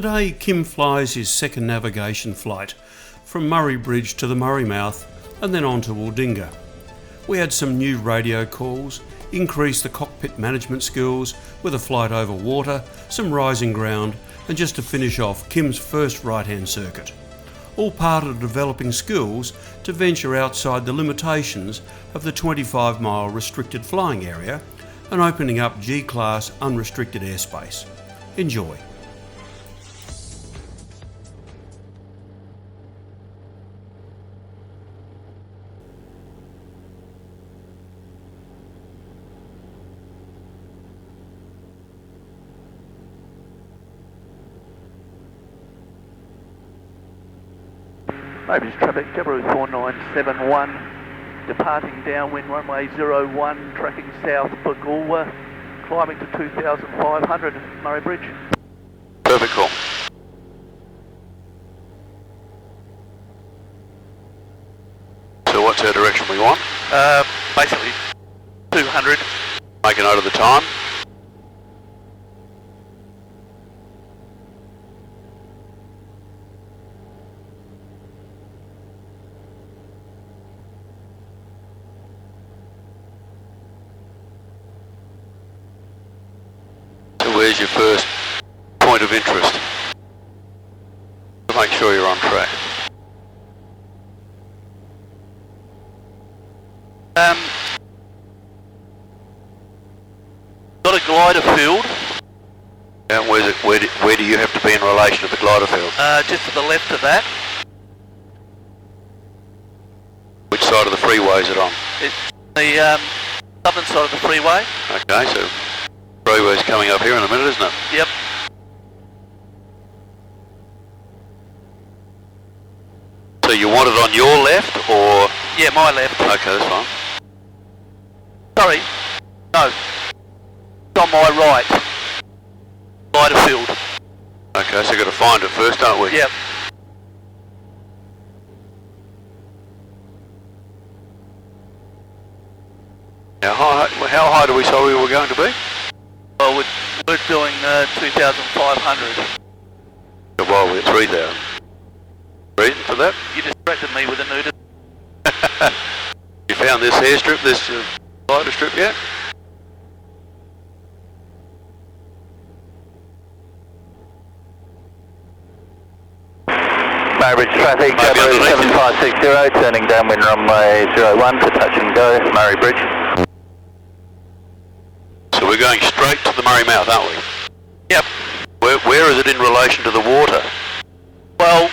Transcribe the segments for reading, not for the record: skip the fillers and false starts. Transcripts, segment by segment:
Today, Kim flies his second navigation flight from Murray Bridge to the Murray Mouth and then on to Waldinga. We had some new radio calls, increased the cockpit management skills with a flight over water, some rising ground, and just to finish off, Kim's first right-hand circuit. All part of developing skills to venture outside the limitations of the 25-mile restricted flying area and opening up G-class unrestricted airspace. Enjoy. Mobridge traffic, Jabiru 4971, departing downwind runway 01, tracking south for Galway, climbing to 2,500 Murray Bridge. Perfect call. So what's our direction we want? Basically 200. Make a note of the time. Where's your first point of interest? To make sure you're on track. Got a glider field. And where's it? Where do you have to be in relation to the glider field? Just to the left of that. Which side of the freeway is it on? It's the southern side of the freeway. Okay, so freeway's coming up here in a minute, isn't it? Yep. So you want it on your left or? Yeah, my left. Okay, that's fine. Sorry. No. It's on my right. Glider field. Okay, so we've got to find it first, don't we? Yep. How high do we say we were going to be? Well, we're doing 2,500. Well, we're 3,000. Reason for that? You distracted me with a nudist. You found this airstrip, this glider strip yet? Murray traffic, Jabiru 7560, turning downwind runway 01 for touch and go, Murray Bridge. So we're going straight to the Murray Mouth, aren't we? Yep. Where is it in relation to the water? Well,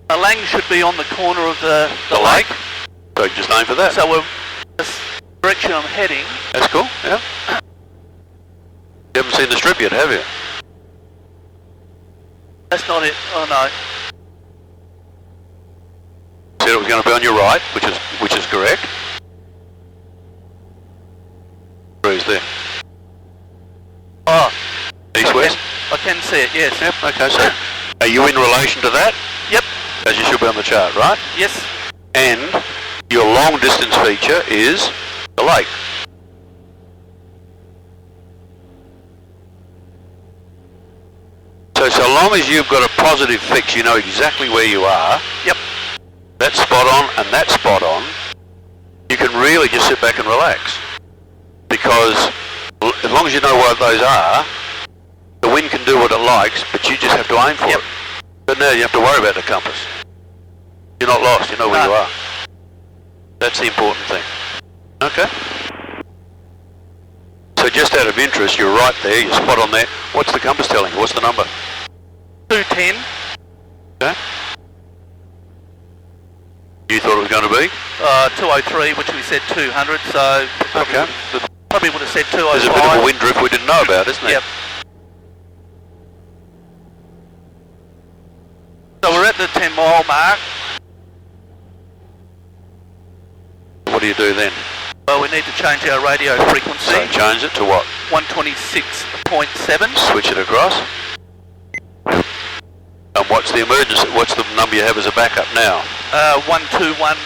a lang should be on the corner of the lake. So just aim for that. So we're this direction I'm heading. That's cool, yeah. You haven't seen the strip yet, have you? That's not it. Oh no. Said it was going to be on your right, which is correct. Where is there? Oh. East-west? I can see it, yes. Yep, okay, so are you in relation to that? Yep. As you should be on the chart, right? Yes. And your long distance feature is the lake. So long as you've got a positive fix, you know exactly where you are. Yep. That's spot on and that's spot on. You can really just sit back and relax. Because as long as you know what those are, the wind can do what it likes, but you just have to aim for it. But now you have to worry about the compass. You're not lost, you know where you are. That's the important thing. Okay. So just out of interest, you're right there, you're spot on there. What's the compass telling you? What's the number? 210. Okay. You thought it was going to be? 203, which we said 200, so probably would have said 205. There's a bit of a wind drift we didn't know about, isn't there? Yep. So we're at the 10-mile mark. What do you do then? Well, we need to change our radio frequency. So change it to what? 126.7. Switch it across. And what's the emergency? What's the number you have as a backup now? 121.5.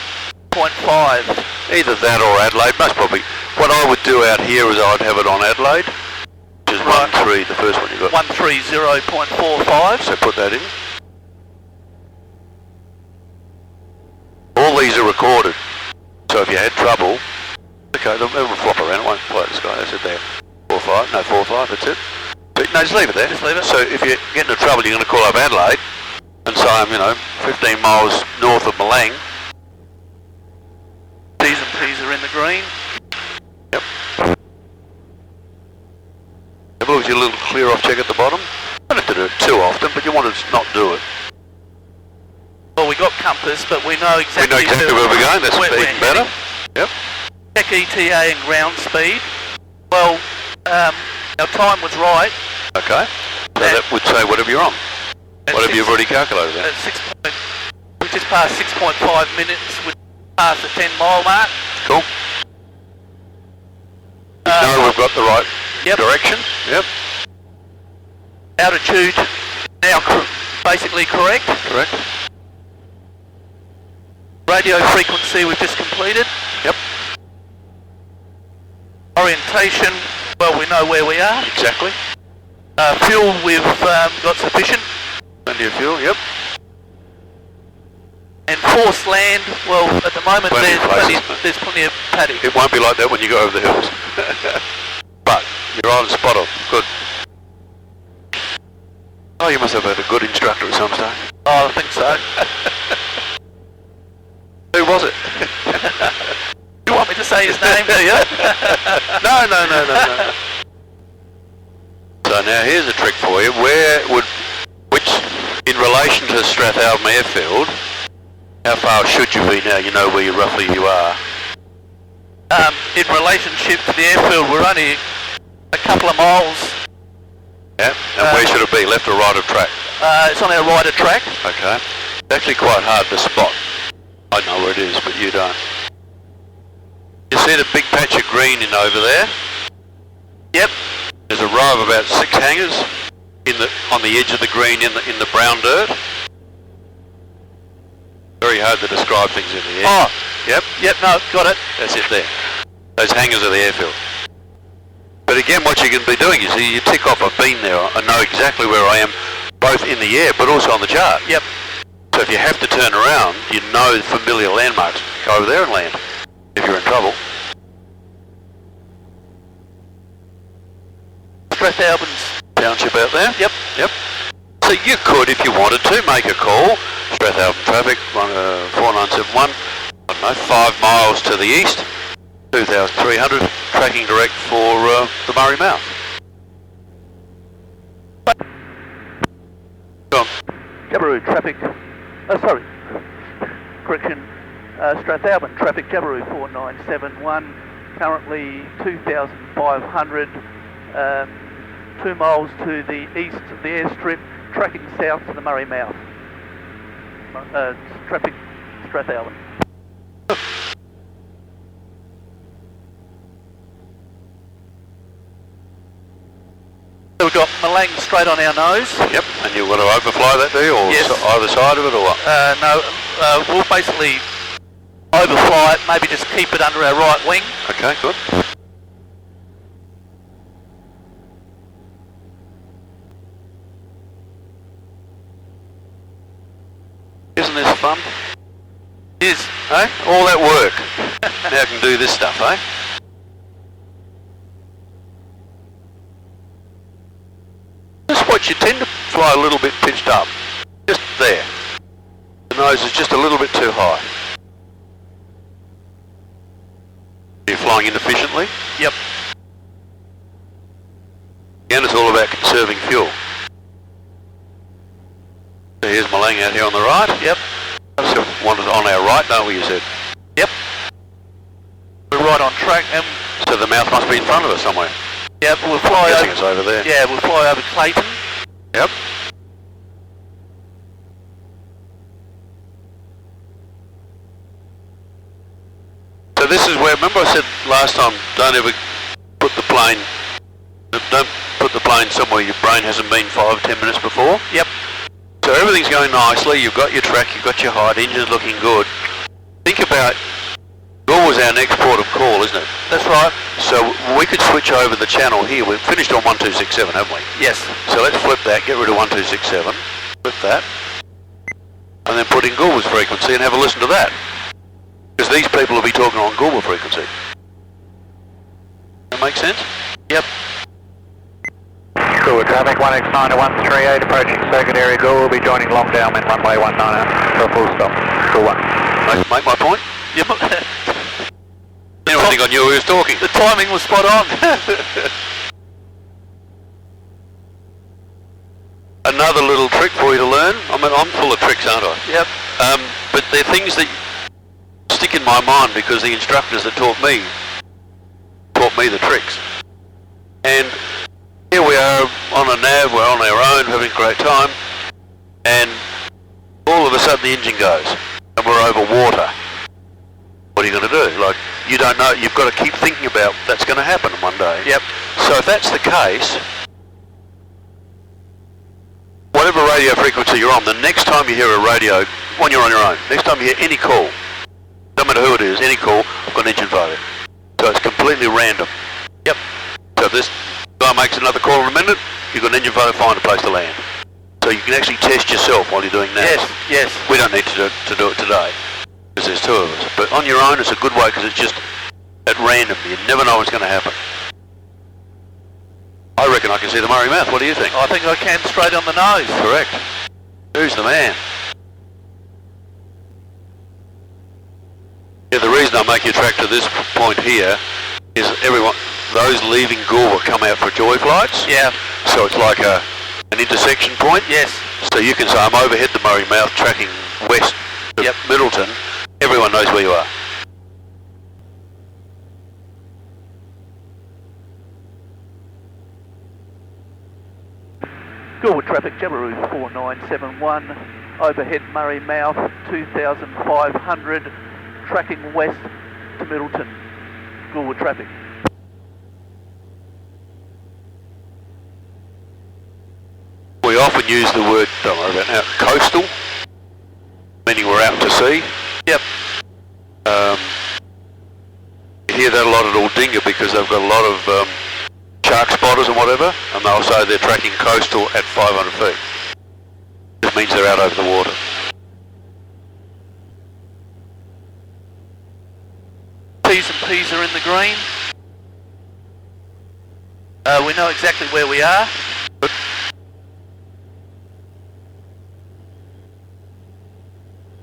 Either that or Adelaide. Most probably. What I would do out here is I would have it on Adelaide. Which is 13, the first one you got. 130.45. So put that in. All these are recorded. So if you had trouble, okay, it will flop around, it won't play the sky, that's it there. 4-5, no 4-5, that's it. But, no, just leave it there. Just leave it. So if you get into trouble, you're going to call up Adelaide and say I'm, 15 miles north of Malang. T's and P's are in the green. Yep. Have a look at your little clear off check at the bottom. You don't have to do it too often, but you want to not do it. Well, we got compass, but we know exactly, where we're going. That's even better. Yep. Check ETA and ground speed. Well, our time was right. Okay. So that would say whatever you're on. Whatever you've already calculated. At we just passed 6.5 minutes. We passed the 10-mile mark. Cool. We've got the right direction. Yep. Altitude now basically correct. Correct. Radio frequency we've just completed. Yep. Orientation, well, we know where we are. Exactly. Fuel, we've got sufficient. Plenty of fuel, yep. And forced land, well, at the moment there's plenty of paddock. It won't be like that when you go over the hills. But you're on spot on. Good. Oh, you must have had a good instructor at some stage. Oh, I think so. Who was it? You want me to say his name, do you? No. So now here's a trick for you. Which, in relation to Strathalbyn Airfield, how far should you be now? You know where roughly you are. In relationship to the airfield, we're only a couple of miles. Yeah. And where should it be? Left or right of track? It's on our right of track. Okay. It's actually quite hard to spot. I know where it is, but you don't. You see the big patch of green in over there? Yep. There's a row of about 6 hangars on the edge of the green in the brown dirt. Very hard to describe things in the air. Oh. Yep. Yep, no, got it. That's it there. Those hangars are the airfield. But again, what you can be doing is you tick off, I've been there, I know exactly where I am, both in the air but also on the chart. Yep. So if you have to turn around, you know familiar landmarks. Go over there and land, if you're in trouble. Strathalbyn's Township out there? Yep. Yep. So you could, if you wanted to, make a call. Strathalbyn traffic, 4971, I don't know, 5 miles to the east, 2,300, tracking direct for the Murray Mouth. Go on. Jabiru traffic, correction, Strathalbyn traffic, Jabiru 4971, currently 2,500, 2 miles to the east of the airstrip, tracking south to the Murray Mouth. Traffic, Strathalbyn. So we've got Malang straight on our nose. Yep, and you want to overfly that, do you? Or yes. Either side of it, or what? No, we'll basically overfly it, maybe just keep it under our right wing. Okay, good. Isn't this fun? It is. Eh? All that work. Now I can do this stuff, eh? Just watch, you tend to fly a little bit pitched up. Just there. The nose is just a little bit too high. You're flying inefficiently? Yep. Again, it's all about conserving fuel. So here's Malang out here on the right. Yep. So one is on our right, don't we, you said? Yep. We're right on track, and so the mouth must be in front of us somewhere. Yep, we'll fly over. It's over there. Yeah, we'll fly over Clayton. Yep. So this is where, remember I said last time, don't put the plane somewhere your brain hasn't been 5 or 10 minutes before. Yep. So everything's going nicely, you've got your track, you've got your height, engine's looking good. Think about, Gore was our next port of call, isn't it? That's right. So we could switch over the channel here. We've finished on 1267, haven't we? Yes. So let's flip that, get rid of 1267, flip that, and then put in Goulbur's frequency and have a listen to that. Because these people will be talking on Goulbur's frequency. That make sense? Yep. Goulburg traffic 1X9 to 138 approaching circuit area. Goulburg will be joining Longdale in runway 19 for a full stop. Goulburg. Make my point? Yep. Anyone think I knew who he was talking? The timing was spot on. Another little trick for you to learn. I mean, I'm full of tricks, aren't I? Yep. But they're things that stick in my mind because the instructors that taught me the tricks. And here we are on a nav, we're on our own, having a great time, and all of a sudden the engine goes, and we're over water. What are you going to do? Like, you don't know, you've got to keep thinking about that's going to happen one day. Yep. So if that's the case, whatever radio frequency you're on, the next time you hear a radio, when you're on your own, next time you hear any call, no matter who it is, any call, I've got an engine failure. So it's completely random. Yep. So if this guy makes another call in a minute, you've got an engine failure, find a place to land. So you can actually test yourself while you're doing that. Yes, yes. We don't need to do it today, because there's two of us. But on your own, it's a good way, because it's just at random. You never know what's going to happen. I reckon I can see the Murray Mouth. What do you think? I think I can, straight on the nose. Correct. Who's the man? Yeah, the reason I make you track to this point here is those leaving Goulburg come out for joy flights. Yeah. So it's like an intersection point. Yes. So you can say, I'm overhead the Murray Mouth tracking west to Middleton. Everyone knows where you are. Goulburg traffic, Jabiru 4971, overhead Murray Mouth 2500, tracking west to Middleton. Goulburg traffic. We often use the word, don't worry about now, coastal, meaning we're out to sea. Yep. You hear that a lot at Aldinga because they've got a lot of shark spotters and whatever, and they'll say they're tracking coastal at 500 feet. It means they're out over the water. P's and P's are in the green. We know exactly where we are. Good.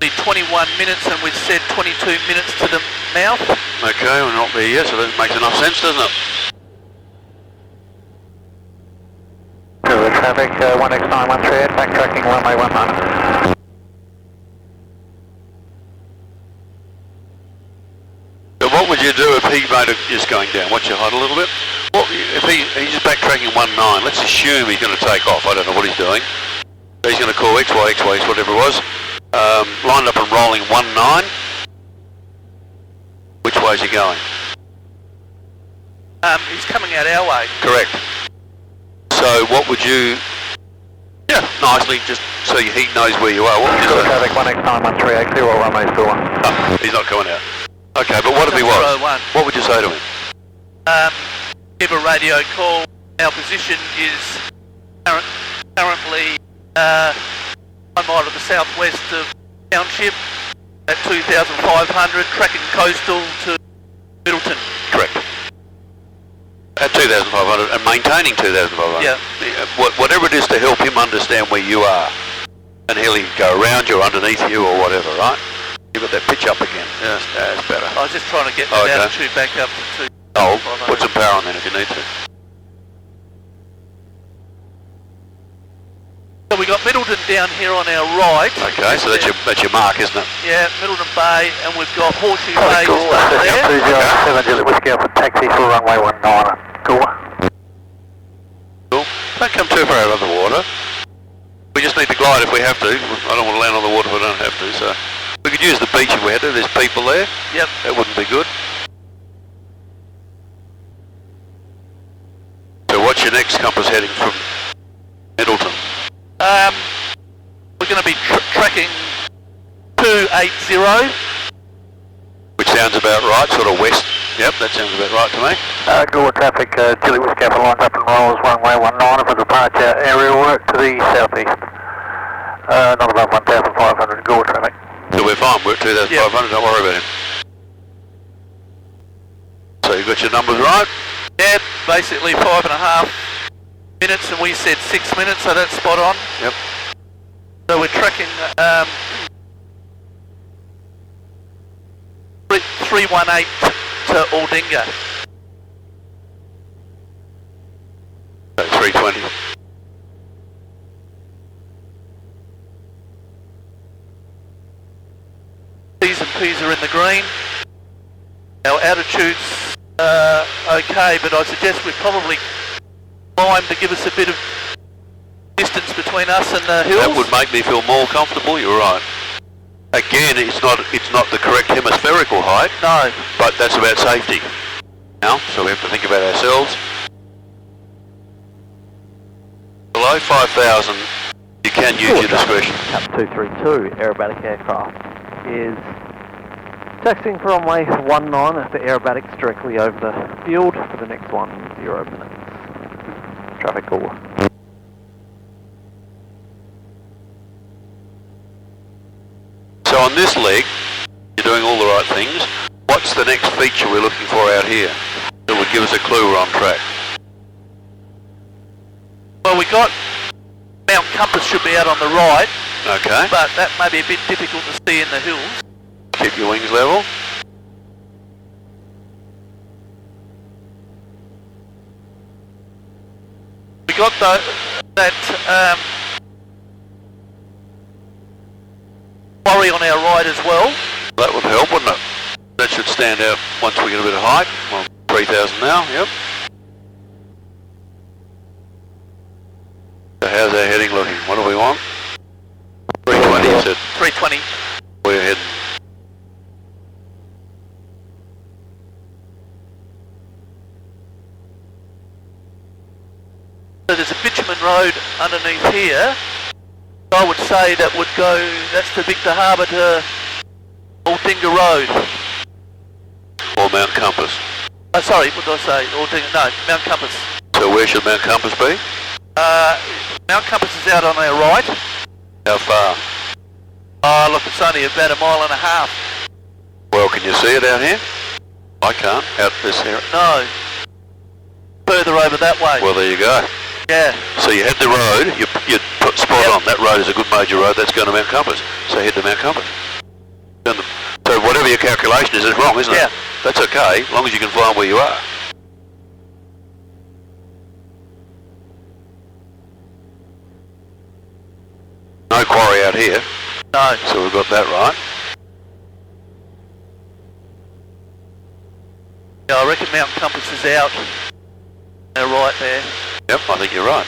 Only 21 minutes and we've said 22 minutes to the mouth. Okay, we're not there yet, so that makes enough sense, doesn't it? Goulburg traffic 1X9 138, backtracking runway 19. So what would you do if he made it just going down? Watch your height a little bit. What if he's just backtracking 19? Let's assume he's going to take off. I don't know what he's doing. So he's going to call XY, whatever it was. Lined up and rolling 19. Which way is he going? He's coming out our way. Correct. So what would you... Yeah, nicely, just so he knows where you are. What would you Goulburg say? traffic 1X9 138, clear all runway 21. Oh, he's not coming out. Okay, but what if he was? What would you say to him? Give a radio call. Our position is currently 1 mile to the southwest of Township at 2,500, tracking coastal to Middleton. Correct. At 2,500 and maintaining 2,500. Yeah. Whatever it is to help him understand where you are, and he'll go around you or underneath you or whatever, right? You've got that pitch up again. Yes, that's better. I was just trying to get that altitude back up to 2. Oh, put some power on then if you need to. So we got Middleton down here on our right. Okay, so that's your mark, isn't it? Yeah, Middleton Bay, and we've got Horseshoe Bay Cool. there. 207 Juliet Whiskey Alpha taxi for runway 19. Cool. Cool. Don't come too far out of the water. We just need to glide if we have to. I don't want to land on the water if I don't have to, so... We could use the beach if we had to. There's people there. Yep. That wouldn't be good. So what's your next compass heading from Middleton? We're going to be tracking 280. Which sounds about right, sort of west Yep, that sounds about right to me. Gore traffic, Chili Whiskey Alpha lines up and rolls, runway 19 for departure, aerial work to the southeast. Not above 1,500, Gore traffic. So we're fine, we're at 2,500, don't worry about him. So you got your numbers right? Yeah, basically 5.5 minutes, and we said 6 minutes, so that's spot on. Yep. So we're tracking 318 to Aldinga. So 320. P's and P's are in the green. Our altitude's okay, but I suggest we probably climb to give us a bit of distance between us and the hills. That would make me feel more comfortable, you're right. Again, it's not the correct hemispherical height. No. But that's about safety. Now, so we have to think about ourselves. Below 5,000, you can use your discretion. Cap 232 aerobatic aircraft is taxiing for runway 19 for aerobatics directly over the field for the next 10 minutes. Traffic call. So on this leg, you're doing all the right things. What's the next feature we're looking for out here that would give us a clue we're on track? Well, we got Mount Compass should be out on the right, Okay. but that may be a bit difficult to see in the hills. Keep your wings level. We got that quarry on our right as well. That would help, wouldn't it? That should stand out once we get a bit of height. Well, 3,000 now, yep. So how's our heading looking? What do we want? 320, you said. 320. We're heading. So there's a bitumen road underneath here. I would say that would go, that's the Victor Harbour to Aldinga Road. Or Mount Compass. Oh, sorry, what did I say? Aldinga, no, Mount Compass. So where should Mount Compass be? Mount Compass is out on our right. How far? Oh, look, it's only about 1.5 miles. Well, can you see it out here? I can't, out this area. No. Further over that way. Well, there you go. Yeah. So you had the road, you put spot on. That road is a good major road, that's going to Mount Compass. So head to Mount Compass. So whatever your calculation is wrong, isn't it? Yeah. That's okay, as long as you can find where you are. No quarry out here. No. So we've got that right. Yeah, I reckon Mount Compass is out. They're right there. Yep, I think you're right.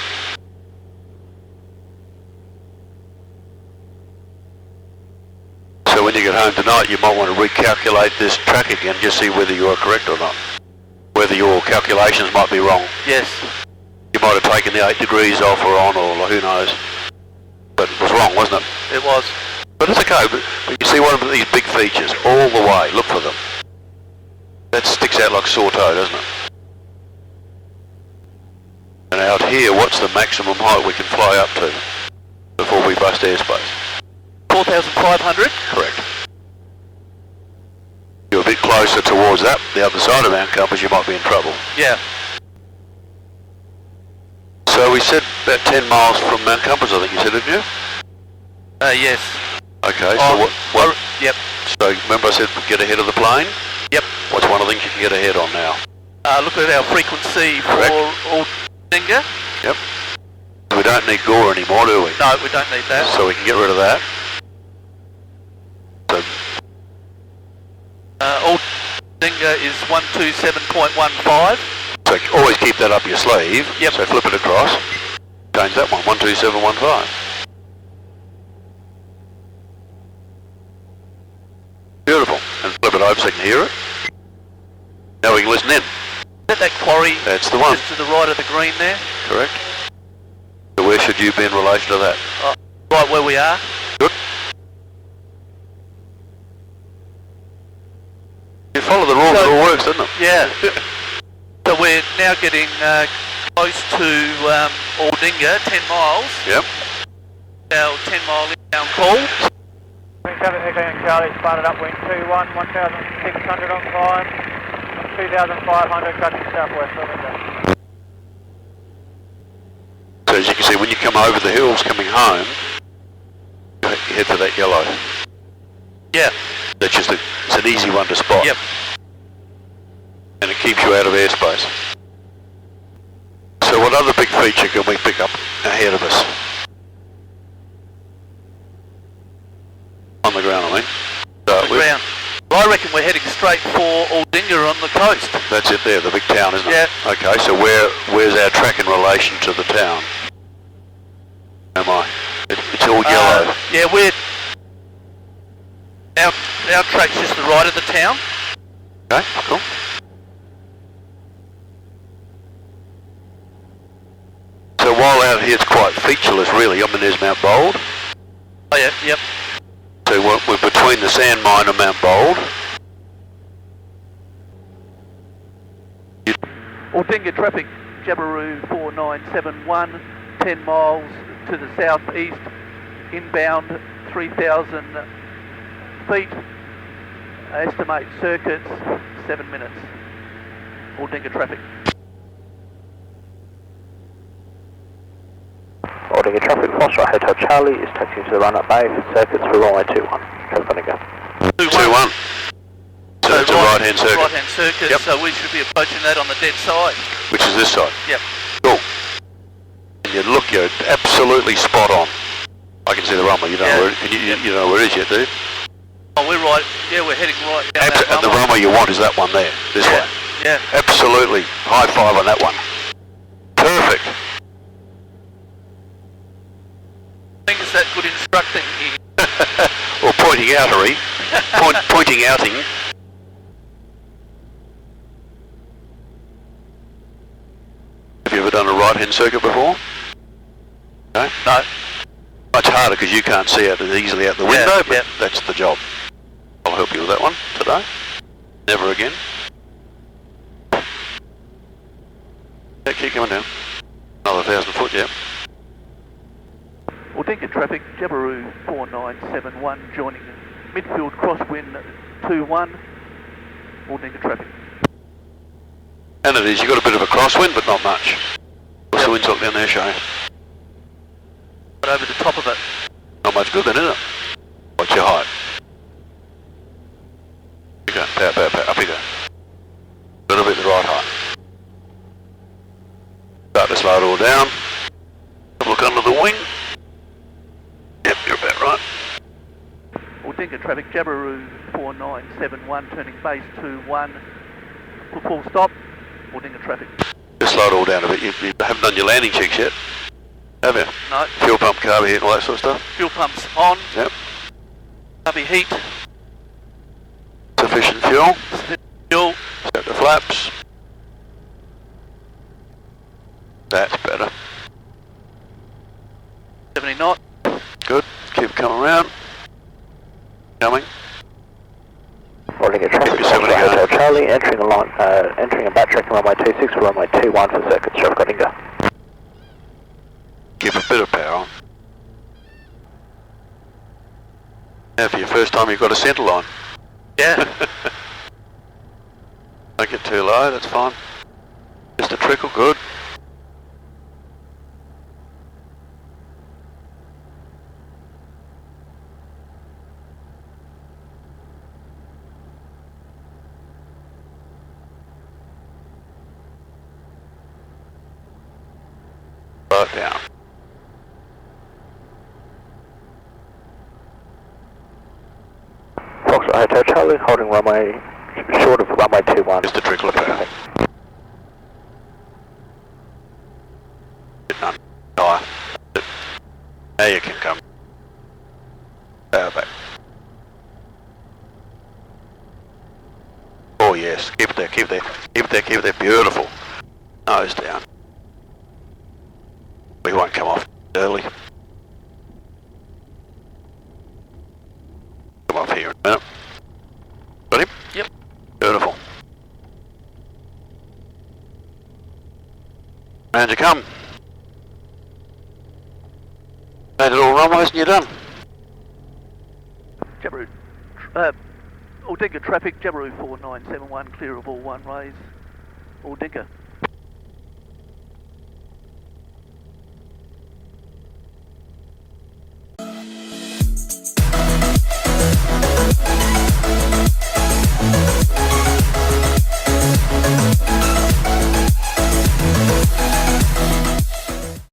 So when you get home tonight, you might want to recalculate this track again, just see whether you are correct or not. Whether your calculations might be wrong. Yes. You might have taken the 8 degrees off or on, or who knows. But it was wrong, wasn't it? It was. But it's okay, but you see one of these big features all the way, look for them. That sticks out like a sore toe, doesn't it? And out here, what's the maximum height we can fly up to before we bust airspace? 4,500. Correct. You're a bit closer towards that, the other side of Mount Compass, you might be in trouble. Yeah. So we said about 10 miles from Mount Compass, I think you said, didn't you? Yes. Okay, so what? Yep. So remember I said get ahead of the plane? Yep. What's one of the things you can get ahead on now? Look at our frequency Correct. for Aldinga. Yep. We don't need Gore anymore, do we? No, we don't need that. So we can get rid of that. So Aldinga is 127.15. So always keep that up your sleeve. Yep. So flip it across. Change that one, 12715. Beautiful. And flip it over so you can hear it. Now we can listen in. Is that quarry? That's the one. Just to the right of the green there? Correct. So where should you be in relation to that? Right where we are. Good. You follow the long it all works, doesn't it? Yeah. So we're now getting close to Aldinga, 10 miles. Yep. Our 10-mile inbound call. Traffic Echo and Charlie spotted up wind 21, 1,600 on climb, 2,500 tracking southwest of Aldinga. So as you can see, when you come over the hills coming home, you head for that yellow. Yeah. That's just it's an easy one to spot. Yep. And it keeps you out of airspace. So what other big feature can we pick up ahead of us? On the ground, I mean. So On the ground. Well, I reckon we're heading straight for Aldinga on the coast. That's it there, the big town, isn't Yeah. it? Okay, so where's our track in relation to the town? Am I? It's all yellow. Yeah, our track's just the right of the town. Okay, cool. So while out here it's quite featureless really, I mean there's Mount Bold. Oh yeah, yep. So we're between the sand mine and Mount Bold. Aldinga traffic, Jabiru 4971, 10 miles to the southeast, inbound 3,000 feet, estimate circuits 7 minutes. Aldinga traffic. Aldinga traffic, Foxtrot Hotel Charlie is taxing to the run-up bay for circuits for runway 21. Traffic Aldinga. 2-1. So it's a right-hand circuit. Right-hand circuit, Yep. so we should be approaching that on the dead side. Which is this side. Yep. Cool. And you're absolutely spot on. I can see the runway. You don't know where you know where it is yet, do you? Oh, we're right. Yeah, we're heading right down that And the runway you want is that one there, this yeah. one. Yeah. Absolutely. High five on that one. Perfect. I think it's that good instructing here. Or pointing outery. Pointing outing. Have you ever done a right-hand circuit before? No? No. Much harder because you can't see it as easily out the window, but yeah. that's the job. I'll help you with that one today. Never again. Yeah, keep coming down. Another 1,000 foot, yeah. Aldinga traffic, Jabiru 4971, joining midfield crosswind 21, Aldinga traffic. And it is, you've got a bit of a crosswind, but not much. What's the wind talk down there showing? But over the top of it. Not much good then, is it? What's your height? You go, pow, up you go. A little bit the right height. Start to slow it all down. Look under the wing. Yep, you're about right. Aldinga traffic, Jabiru 4971, turning base 21, full stop, Aldinga traffic. Just slow it all down a bit. You haven't done your landing checks yet, have you? No. Fuel pump, carb heat, all that sort of stuff? Fuel pumps on. Yep. Cubby heat. Sufficient fuel. Fuel. Set the flaps. That's better. 70 knots. Good. Keep coming around. Coming. Aldinga traffic, Keep your 70 Hotel going. Charlie, entering a backtrack runway 26 for runway 21 for circuits. Traffic Aldinga. Keep a bit of power on. Now for your first time you've got a centre line. Yeah. Don't get too low, that's fine. Just a trickle, good. Right down. Foxtrot Hotel Charlie, holding runway short of runway 21. Just a trickle of power. None. Higher. Now you can come. Power back. Oh yes, keep it there, keep it there, keep it there, keep it there. Beautiful. Nose down. We won't come off early. Come off here in a minute. Got him? Yep. Beautiful. And to come. Landed all runways and you're done. Jabiru, Aldinga traffic, Jabiru 4971, clear of all one ways, Aldinga.